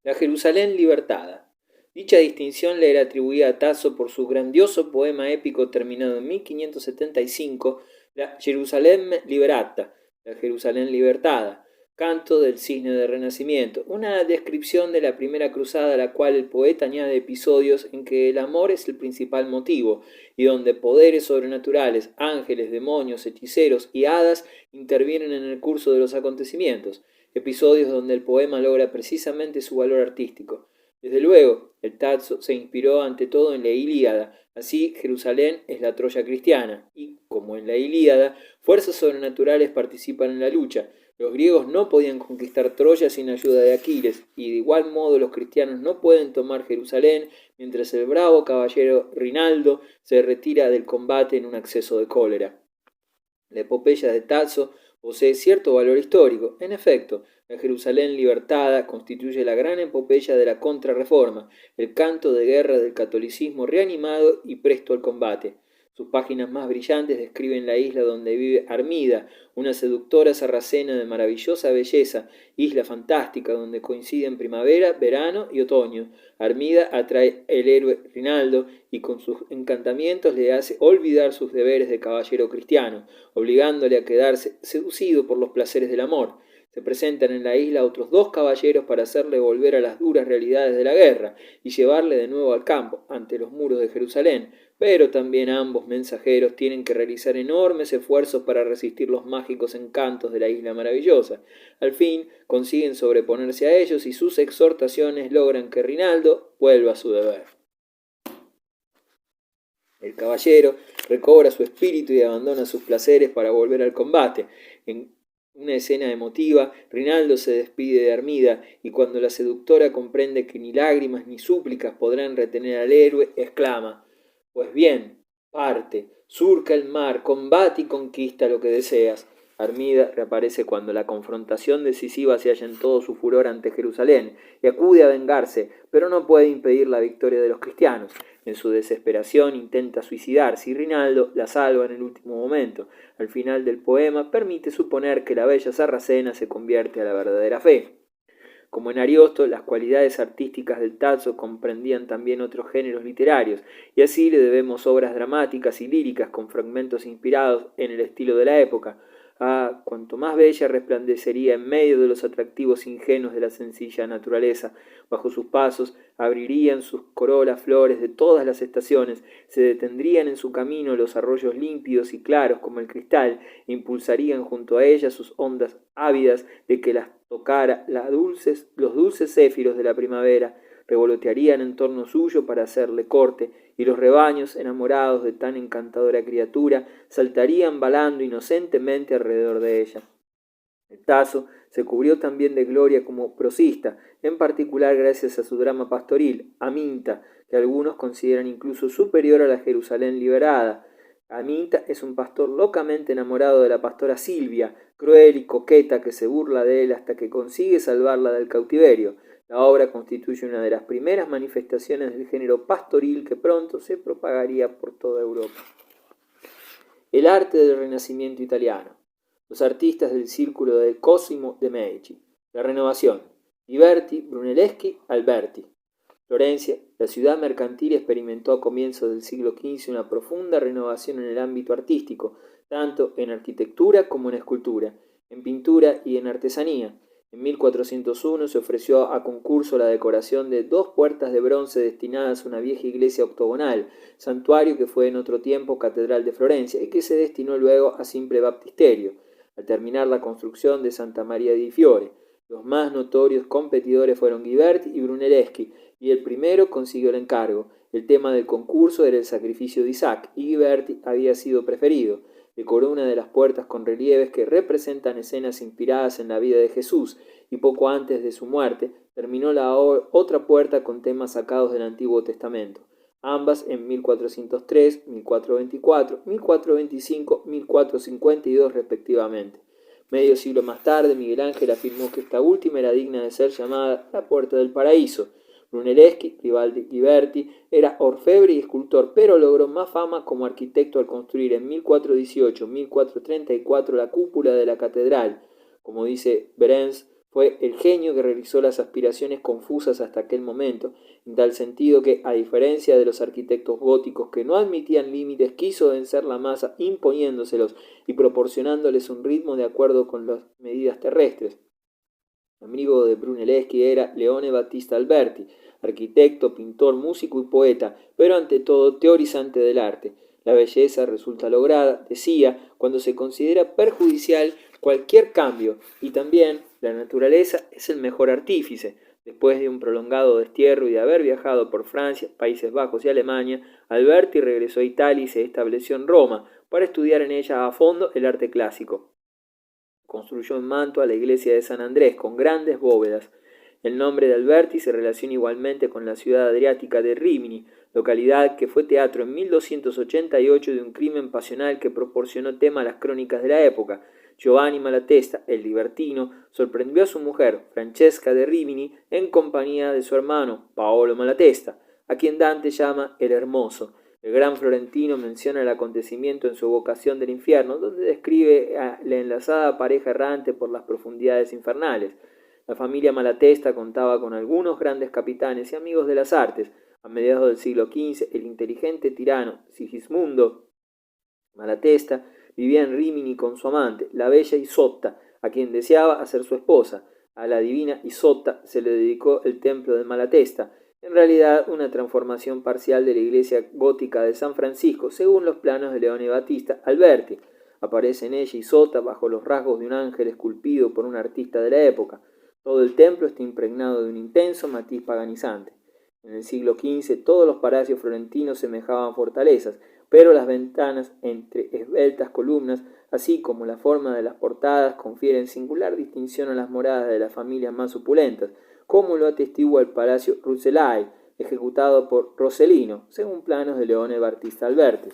la Jerusalén libertada. Dicha distinción le era atribuida a Tasso por su grandioso poema épico terminado en 1575, la Jerusalem Liberata, la Jerusalén libertada, canto del cisne de renacimiento, una descripción de la primera cruzada a la cual el poeta añade episodios en que el amor es el principal motivo y donde poderes sobrenaturales, ángeles, demonios, hechiceros y hadas intervienen en el curso de los acontecimientos, episodios donde el poema logra precisamente su valor artístico. Desde luego, el Tasso se inspiró ante todo en la Ilíada, así Jerusalén es la Troya cristiana, y, como en la Ilíada, fuerzas sobrenaturales participan en la lucha. Los griegos no podían conquistar Troya sin ayuda de Aquiles, y de igual modo los cristianos no pueden tomar Jerusalén mientras el bravo caballero Rinaldo se retira del combate en un acceso de cólera. La epopeya de Tasso posee cierto valor histórico. En efecto, la Jerusalén libertada constituye la gran epopeya de la Contrarreforma, el canto de guerra del catolicismo reanimado y presto al combate. Sus páginas más brillantes describen la isla donde vive Armida, una seductora sarracena de maravillosa belleza, isla fantástica donde coinciden primavera, verano y otoño. Armida atrae el héroe Rinaldo y con sus encantamientos le hace olvidar sus deberes de caballero cristiano, obligándole a quedarse seducido por los placeres del amor. Se presentan en la isla otros dos caballeros para hacerle volver a las duras realidades de la guerra y llevarle de nuevo al campo, ante los muros de Jerusalén, pero también ambos mensajeros tienen que realizar enormes esfuerzos para resistir los mágicos encantos de la isla maravillosa. Al fin consiguen sobreponerse a ellos y sus exhortaciones logran que Rinaldo vuelva a su deber. El caballero recobra su espíritu y abandona sus placeres para volver al combate. En una escena emotiva, Rinaldo se despide de Armida y cuando la seductora comprende que ni lágrimas ni súplicas podrán retener al héroe, exclama: «Pues bien, parte, surca el mar, combate y conquista lo que deseas». Armida reaparece cuando la confrontación decisiva se halla en todo su furor ante Jerusalén y acude a vengarse, pero no puede impedir la victoria de los cristianos. En su desesperación intenta suicidarse y Rinaldo la salva en el último momento. Al final del poema permite suponer que la bella sarracena se convierte a la verdadera fe. Como en Ariosto, las cualidades artísticas del Tasso comprendían también otros géneros literarios, y así le debemos obras dramáticas y líricas con fragmentos inspirados en el estilo de la época. Ah, cuanto más bella resplandecería en medio de los atractivos ingenuos de la sencilla naturaleza. Bajo sus pasos abrirían sus corolas flores de todas las estaciones, se detendrían en su camino los arroyos límpidos y claros como el cristal, e impulsarían junto a ellas sus ondas ávidas de que las tocara los dulces céfiros de la primavera, revolotearían en torno suyo para hacerle corte, y los rebaños, enamorados de tan encantadora criatura, saltarían balando inocentemente alrededor de ella. El Tasso se cubrió también de gloria como prosista, en particular gracias a su drama pastoril, Aminta, que algunos consideran incluso superior a la Jerusalén liberada. Aminta es un pastor locamente enamorado de la pastora Silvia, cruel y coqueta que se burla de él hasta que consigue salvarla del cautiverio. La obra constituye una de las primeras manifestaciones del género pastoril que pronto se propagaría por toda Europa. El arte del Renacimiento italiano. Los artistas del círculo de Cosimo de Medici. La renovación. Ghiberti, Brunelleschi, Alberti. Florencia, la ciudad mercantil, experimentó a comienzos del siglo XV una profunda renovación en el ámbito artístico, tanto en arquitectura como en escultura, en pintura y en artesanía. En 1401 se ofreció a concurso la decoración de 2 puertas de bronce destinadas a una vieja iglesia octogonal, santuario que fue en otro tiempo catedral de Florencia y que se destinó luego a simple baptisterio. Al terminar la construcción de Santa María di Fiore, los más notorios competidores fueron Ghiberti y Brunelleschi, y el primero consiguió el encargo. El tema del concurso era el sacrificio de Isaac, y Ghiberti había sido preferido. Decoró una de las puertas con relieves que representan escenas inspiradas en la vida de Jesús, y poco antes de su muerte terminó la otra puerta con temas sacados del Antiguo Testamento, ambas en 1403, 1424, 1425, 1452 respectivamente. Medio siglo más tarde, Miguel Ángel afirmó que esta última era digna de ser llamada la Puerta del Paraíso. Brunelleschi, rival de Ghiberti, era orfebre y escultor, pero logró más fama como arquitecto al construir en 1418-1434 la cúpula de la catedral. Como dice Behrens, Fue el genio que realizó las aspiraciones confusas hasta aquel momento, en tal sentido que, a diferencia de los arquitectos góticos que no admitían límites, quiso vencer la masa imponiéndoselos y proporcionándoles un ritmo de acuerdo con las medidas terrestres. Amigo de Brunelleschi era Leone Battista Alberti, arquitecto, pintor, músico y poeta, pero ante todo teorizante del arte. La belleza resulta lograda, decía, cuando se considera perjudicial cualquier cambio, y también la naturaleza es el mejor artífice. Después de un prolongado destierro y de haber viajado por Francia, Países Bajos y Alemania, Alberti regresó a Italia y se estableció en Roma para estudiar en ella a fondo el arte clásico. Construyó en Mantua la iglesia de San Andrés con grandes bóvedas. El nombre de Alberti se relaciona igualmente con la ciudad adriática de Rimini, localidad que fue teatro en 1288 de un crimen pasional que proporcionó tema a las crónicas de la época. Giovanni Malatesta, el libertino, sorprendió a su mujer, Francesca de Rimini, en compañía de su hermano, Paolo Malatesta, a quien Dante llama el Hermoso. El gran florentino menciona el acontecimiento en su Evocación del infierno, donde describe a la enlazada pareja errante por las profundidades infernales. La familia Malatesta contaba con algunos grandes capitanes y amigos de las artes. A mediados del siglo XV, el inteligente tirano Sigismundo Malatesta vivía en Rimini con su amante, la bella Isotta, a quien deseaba hacer su esposa. A la divina Isotta se le dedicó el templo de Malatesta, en realidad una transformación parcial de la iglesia gótica de San Francisco, según los planos de Leone Battista Alberti. Aparece en ella Isotta bajo los rasgos de un ángel esculpido por un artista de la época. Todo el templo está impregnado de un intenso matiz paganizante. En el siglo XV todos los palacios florentinos semejaban fortalezas, pero las ventanas entre esbeltas columnas, así como la forma de las portadas, confieren singular distinción a las moradas de las familias más opulentas, como lo atestigua el Palacio Rucellai, ejecutado por Rossellino, según planos de Leone Battista Alberti.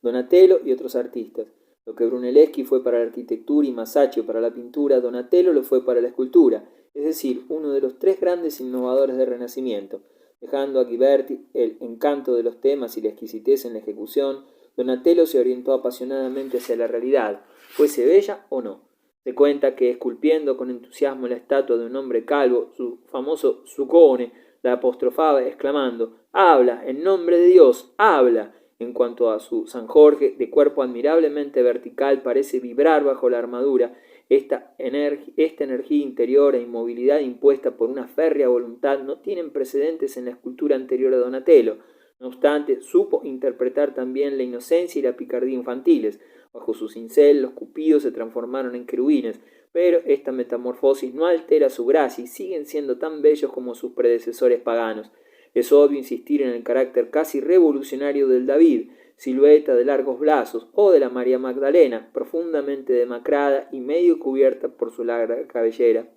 Donatello y otros artistas. Lo que Brunelleschi fue para la arquitectura y Masaccio para la pintura, Donatello lo fue para la escultura, es decir, uno de los tres grandes innovadores del Renacimiento. Dejando a Ghiberti el encanto de los temas y la exquisitez en la ejecución, Donatello se orientó apasionadamente hacia la realidad, fuese bella o no. Se cuenta que, esculpiendo con entusiasmo la estatua de un hombre calvo, su famoso Zuccone la apostrofaba exclamando: «¡Habla, en nombre de Dios, habla!». En cuanto a su San Jorge, de cuerpo admirablemente vertical, parece vibrar bajo la armadura. Esta energía interior e inmovilidad impuesta por una férrea voluntad no tienen precedentes en la escultura anterior a Donatello. No obstante, supo interpretar también la inocencia y la picardía infantiles. Bajo su cincel, los cupidos se transformaron en querubines, pero esta metamorfosis no altera su gracia y siguen siendo tan bellos como sus predecesores paganos. Es obvio insistir en el carácter casi revolucionario del David, silueta de largos brazos, o de la María Magdalena, profundamente demacrada y medio cubierta por su larga cabellera.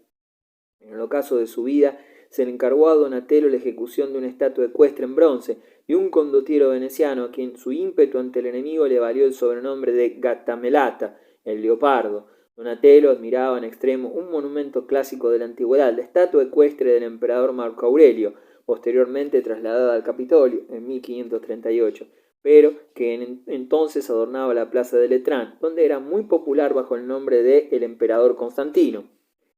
En el ocaso de su vida, se le encargó a Donatello la ejecución de una estatua ecuestre en bronce y un condottiero veneciano a quien su ímpetu ante el enemigo le valió el sobrenombre de Gattamelata, el leopardo. Donatello admiraba en extremo un monumento clásico de la antigüedad, la estatua ecuestre del emperador Marco Aurelio, posteriormente trasladada al Capitolio en 1538, pero que entonces adornaba la plaza de Letrán, donde era muy popular bajo el nombre de el emperador Constantino.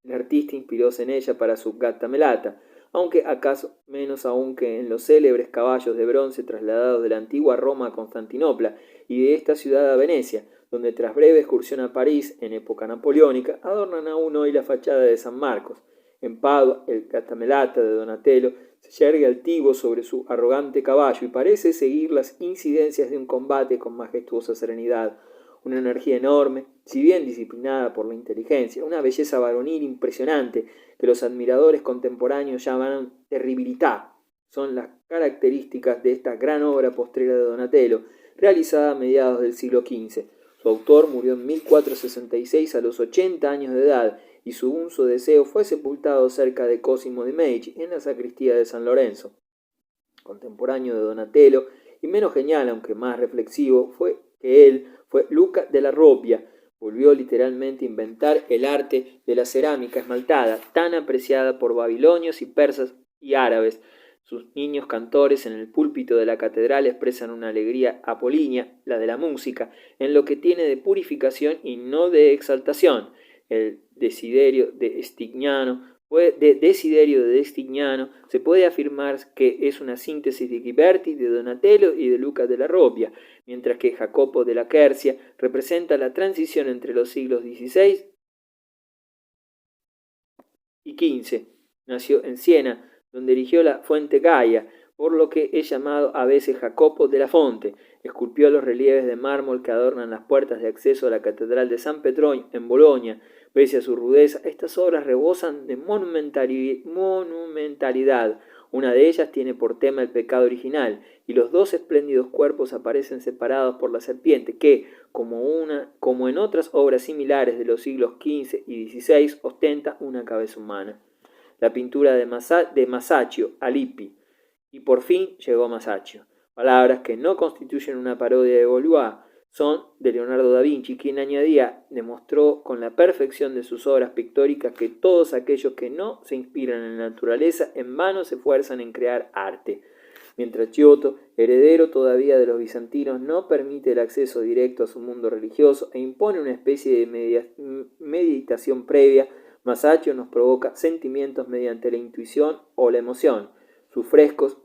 El artista inspiróse en ella para su Gattamelata, aunque acaso menos aún que en los célebres caballos de bronce trasladados de la antigua Roma a Constantinopla y de esta ciudad a Venecia, donde tras breve excursión a París en época napoleónica adornan aún hoy la fachada de San Marcos. En Padua, el Gattamelata de Donatello se yergue altivo sobre su arrogante caballo y parece seguir las incidencias de un combate con majestuosa serenidad. Una energía enorme, si bien disciplinada por la inteligencia, una belleza varonil impresionante que los admiradores contemporáneos llaman terribilità, son las características de esta gran obra postrera de Donatello, realizada a mediados del siglo XV. Su autor murió en 1466 a los 80 años de edad y su unso deseo fue sepultado cerca de Cosimo de Medici en la sacristía de San Lorenzo. Contemporáneo de Donatello y menos genial, aunque más reflexivo, fue Luca della Robbia. Volvió literalmente a inventar el arte de la cerámica esmaltada, tan apreciada por babilonios y persas y árabes. Sus niños cantores en el púlpito de la catedral expresan una alegría apolínea, la de la música, en lo que tiene de purificación y no de exaltación. el Desiderio de Destignano, se puede afirmar que es una síntesis de Ghiberti, de Donatello y de Luca della Robbia, mientras que Jacopo della Quercia representa la transición entre los siglos XVI y XV. Nació en Siena, donde erigió la fuente Gaia, por lo que es llamado a veces Jacopo della Fonte. Esculpió los relieves de mármol que adornan las puertas de acceso a la Catedral de San Petronio en Bolonia. Pese a su rudeza, estas obras rebosan de monumentalidad. Una de ellas tiene por tema el pecado original, y los dos espléndidos cuerpos aparecen separados por la serpiente, que, como en otras obras similares de los siglos XV y XVI, ostenta una cabeza humana. La pintura de Masaccio a Lippi. Y por fin llegó Masaccio. Palabras que no constituyen una parodia de Gaulois, son de Leonardo da Vinci, quien demostró con la perfección de sus obras pictóricas que todos aquellos que no se inspiran en la naturaleza en vano se esfuerzan en crear arte. Mientras Giotto, heredero todavía de los bizantinos, no permite el acceso directo a su mundo religioso e impone una especie de meditación previa, Masaccio nos provoca sentimientos mediante la intuición o la emoción. Sus frescos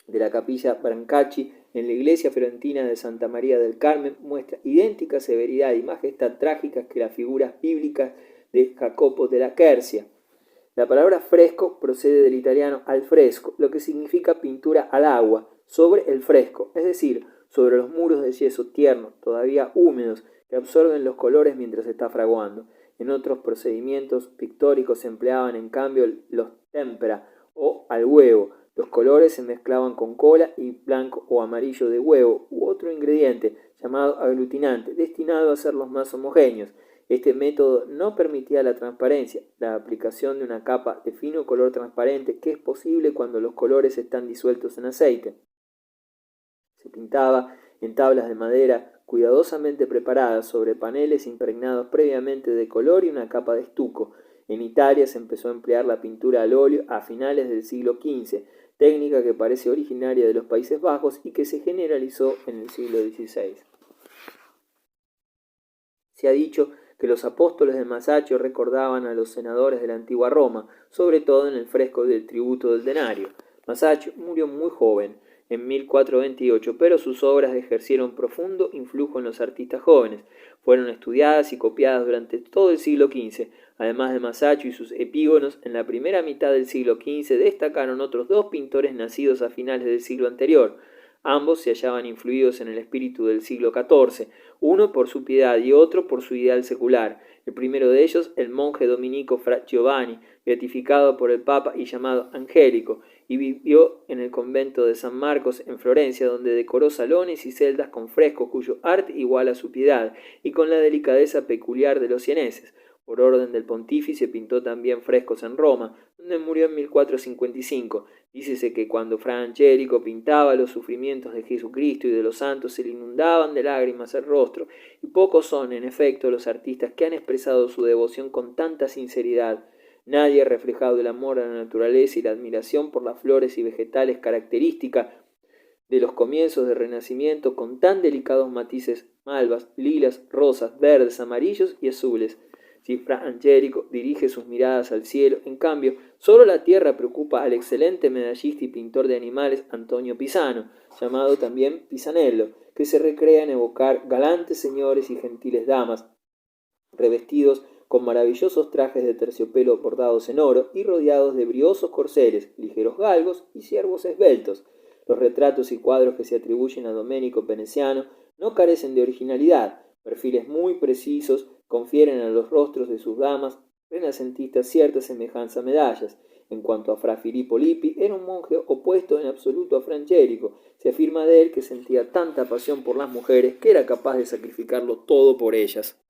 de la capilla Brancacci en la iglesia fiorentina de Santa María del Carmen muestra idéntica severidad y majestad trágicas que las figuras bíblicas de Jacopo della Quercia. La palabra fresco procede del italiano al fresco, lo que significa pintura al agua, sobre el fresco, es decir, sobre los muros de yeso tierno, todavía húmedos, que absorben los colores mientras se está fraguando. En otros procedimientos pictóricos se empleaban en cambio los témpera o al huevo. Los colores se mezclaban con cola y blanco o amarillo de huevo u otro ingrediente llamado aglutinante, destinado a hacerlos más homogéneos. Este método no permitía la transparencia, la aplicación de una capa de fino color transparente que es posible cuando los colores están disueltos en aceite. Se pintaba en tablas de madera cuidadosamente preparadas sobre paneles impregnados previamente de color y una capa de estuco. En Italia se empezó a emplear la pintura al óleo a finales del siglo XV, técnica que parece originaria de los Países Bajos y que se generalizó en el siglo XVI. Se ha dicho que los apóstoles de Masaccio recordaban a los senadores de la antigua Roma, sobre todo en el fresco del tributo del denario. Masaccio murió muy joven, en 1428, pero sus obras ejercieron profundo influjo en los artistas jóvenes. Fueron estudiadas y copiadas durante todo el siglo XV. Además de Masaccio y sus epígonos, en la primera mitad del siglo XV destacaron otros dos pintores nacidos a finales del siglo anterior. Ambos se hallaban influidos en el espíritu del siglo XIV, uno por su piedad y otro por su ideal secular. El primero de ellos, el monje dominico Fra Giovanni, beatificado por el Papa y llamado Angélico, y vivió en el convento de San Marcos en Florencia, donde decoró salones y celdas con frescos cuyo arte iguala su piedad, y con la delicadeza peculiar de los sieneses. Por orden del pontífice pintó también frescos en Roma, donde murió en 1455. Dícese que cuando Fra Angélico pintaba los sufrimientos de Jesucristo y de los santos se le inundaban de lágrimas el rostro, y pocos son, en efecto, los artistas que han expresado su devoción con tanta sinceridad. Nadie ha reflejado el amor a la naturaleza y la admiración por las flores y vegetales característica de los comienzos del Renacimiento con tan delicados matices malvas, lilas, rosas, verdes, amarillos y azules. Si Fra Angélico dirige sus miradas al cielo, en cambio, solo la tierra preocupa al excelente medallista y pintor de animales Antonio Pisano, llamado también Pisanello, que se recrea en evocar galantes señores y gentiles damas, revestidos con maravillosos trajes de terciopelo bordados en oro y rodeados de briosos corceles, ligeros galgos y ciervos esbeltos. Los retratos y cuadros que se atribuyen a Domenico Veneziano no carecen de originalidad. Perfiles muy precisos confieren a los rostros de sus damas renacentistas cierta semejanza a medallas. En cuanto a Fra Filippo Lippi, era un monje opuesto en absoluto a Fra Angélico. Se afirma de él que sentía tanta pasión por las mujeres que era capaz de sacrificarlo todo por ellas.